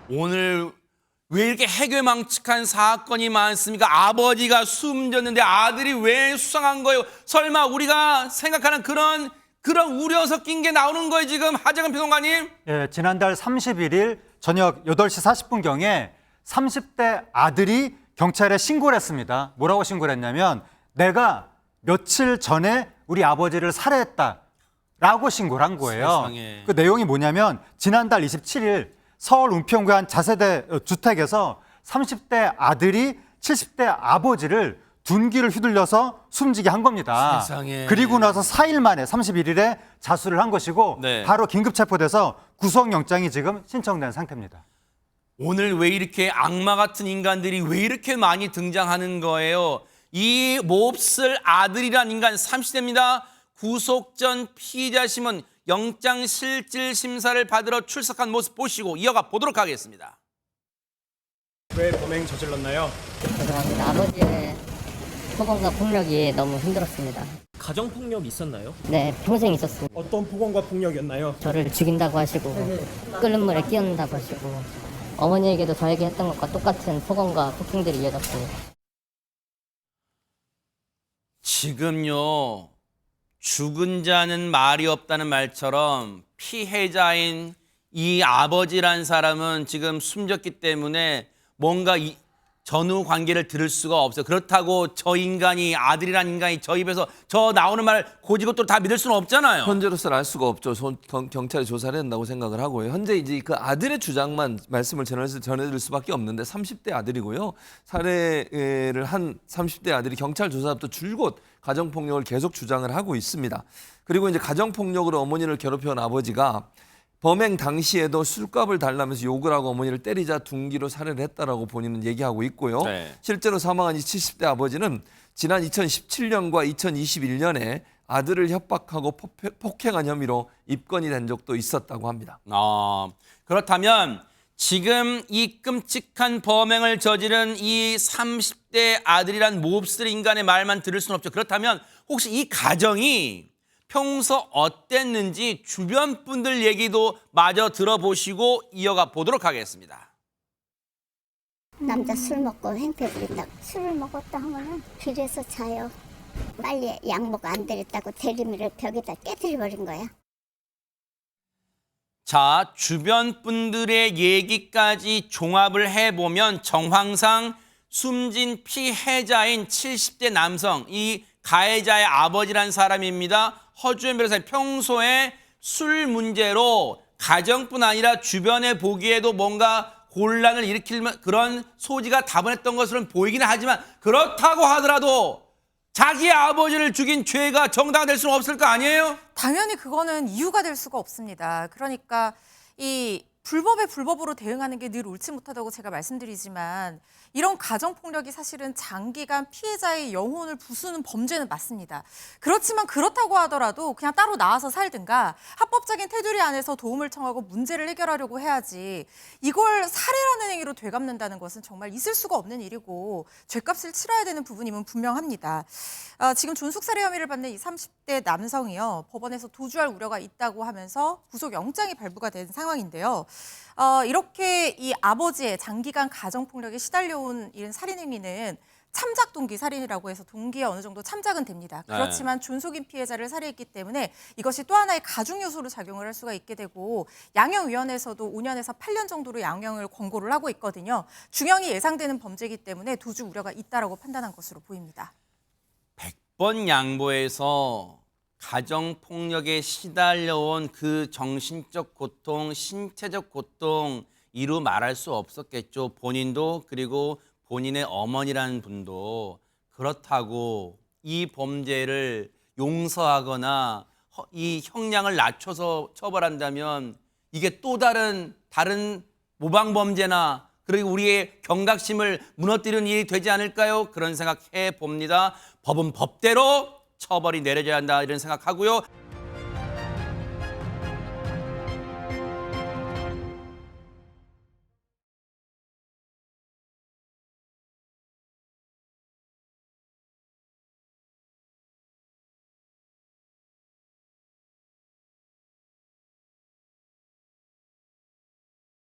오늘 왜 이렇게 해괴망측한 사건이 많습니까? 아버지가 숨졌는데 아들이 왜 수상한 거예요? 설마 우리가 생각하는 그런 우려 섞인 게 나오는 거예요, 지금 하재근 평론가님? 예, 지난달 31일 저녁 8시 40분경에 30대 아들이 경찰에 신고를 했습니다. 뭐라고 신고를 했냐면 내가 며칠 전에 우리 아버지를 살해했다라고 신고를 한 거예요. 세상에. 그 내용이 뭐냐면 지난달 27일 서울 은평구 한 자세대 주택에서 30대 아들이 70대 아버지를 둔기를 휘둘려서 숨지게 한 겁니다. 세상에. 그리고 나서 4일 만에 31일에 자수를 한 것이고 네. 바로 긴급 체포돼서 구속영장이 지금 신청된 상태입니다. 오늘 왜 이렇게 악마 같은 인간들이 왜 이렇게 많이 등장하는 거예요? 이 몹쓸 아들이란 인간 30대입니다. 구속 전 피의자심은 영장실질심사를 받으러 출석한 모습 보시고 이어가 보도록 하겠습니다. 왜 범행 저질렀나요? 죄송합니다. 아버지의 폭언과 폭력이 너무 힘들었습니다. 가정폭력 있었나요? 네, 평생 있었습니다. 어떤 폭언과 폭력이었나요? 저를 죽인다고 하시고 끓는 물에 끼얹는다고 하시고 어머니에게도 저에게 했던 것과 똑같은 폭언과 폭행들이 이어졌습니다. 지금요, 죽은 자는 말이 없다는 말처럼 피해자인 이 아버지란 사람은 지금 숨졌기 때문에 뭔가 이 전후 관계를 들을 수가 없어요. 그렇다고 저 인간이, 아들이란 인간이 저 입에서 저 나오는 말 고지고대로 다 믿을 수는 없잖아요. 현재로서는 알 수가 없죠. 경찰이 조사를 한다고 생각을 하고요. 현재 이제 그 아들의 주장만 말씀을 전해드릴 수밖에 없는데 30대 아들이고요. 살해를 한 30대 아들이 경찰 조사부터 줄곧 가정폭력을 계속 주장을 하고 있습니다. 그리고 이제 가정폭력으로 어머니를 괴롭혀온 아버지가 범행 당시에도 술값을 달라면서 욕을 하고 어머니를 때리자 둔기로 살해를 했다라고 본인은 얘기하고 있고요. 네. 실제로 사망한 이 70대 아버지는 지난 2017년과 2021년에 아들을 협박하고 폭행한 혐의로 입건이 된 적도 있었다고 합니다. 그렇다면 지금 이 끔찍한 범행을 저지른 이 30대 아들이란 몹쓸 인간의 말만 들을 수는 없죠. 그렇다면 혹시 이 가정이 평소 어땠는지 주변 분들 얘기도 마저 들어보시고 이어가 보도록 하겠습니다. 남자 술 먹고 행패 부린다고. 술을 먹었다 하면은 길에서 자요. 빨리 약 먹어 안 되겠다고 대리미를 벽에다 깨뜨려버린 거야. 자, 주변 분들의 얘기까지 종합을 해보면 정황상 숨진 피해자인 70대 남성, 이 가해자의 아버지란 사람입니다. 허주현 변호사님, 평소에 술 문제로 가정뿐 아니라 주변에 보기에도 뭔가 곤란을 일으킬 그런 소지가 다분했던 것으로는 보이기는 하지만 그렇다고 하더라도 자기 아버지를 죽인 죄가 정당화될 수는 없을 거 아니에요? 당연히 그거는 이유가 될 수가 없습니다. 그러니까 이 불법에 불법으로 대응하는 게 늘 옳지 못하다고 제가 말씀드리지만 이런 가정폭력이 사실은 장기간 피해자의 영혼을 부수는 범죄는 맞습니다. 그렇지만 그렇다고 하더라도 그냥 따로 나와서 살든가 합법적인 테두리 안에서 도움을 청하고 문제를 해결하려고 해야지 이걸 살해라는 행위로 되갚는다는 것은 정말 있을 수가 없는 일이고 죄값을 치러야 되는 부분임은 분명합니다. 지금 존속살해 혐의를 받는 이 30대 남성이요. 법원에서 도주할 우려가 있다고 하면서 구속영장이 발부가 된 상황인데요. 이렇게 이 아버지의 장기간 가정폭력에 시달려온 이런 살인 행위는 참작 동기 살인이라고 해서 동기에 어느 정도 참작은 됩니다. 그렇지만 존속인 피해자를 살해했기 때문에 이것이 또 하나의 가중 요소로 작용을 할 수가 있게 되고 양형위원회에서도 5년에서 8년 정도로 양형을 권고를 하고 있거든요. 중형이 예상되는 범죄이기 때문에 도주 우려가 있다라고 판단한 것으로 보입니다. 100번 양보해서 가정폭력에 시달려온 그 정신적 고통, 신체적 고통 이루 말할 수 없었겠죠. 본인도 그리고 본인의 어머니라는 분도. 그렇다고 이 범죄를 용서하거나 이 형량을 낮춰서 처벌한다면 이게 또 다른 모방범죄나 그리고 우리의 경각심을 무너뜨리는 일이 되지 않을까요? 그런 생각해 봅니다. 법은 법대로 처벌이 내려져야 한다 이런 생각하고요.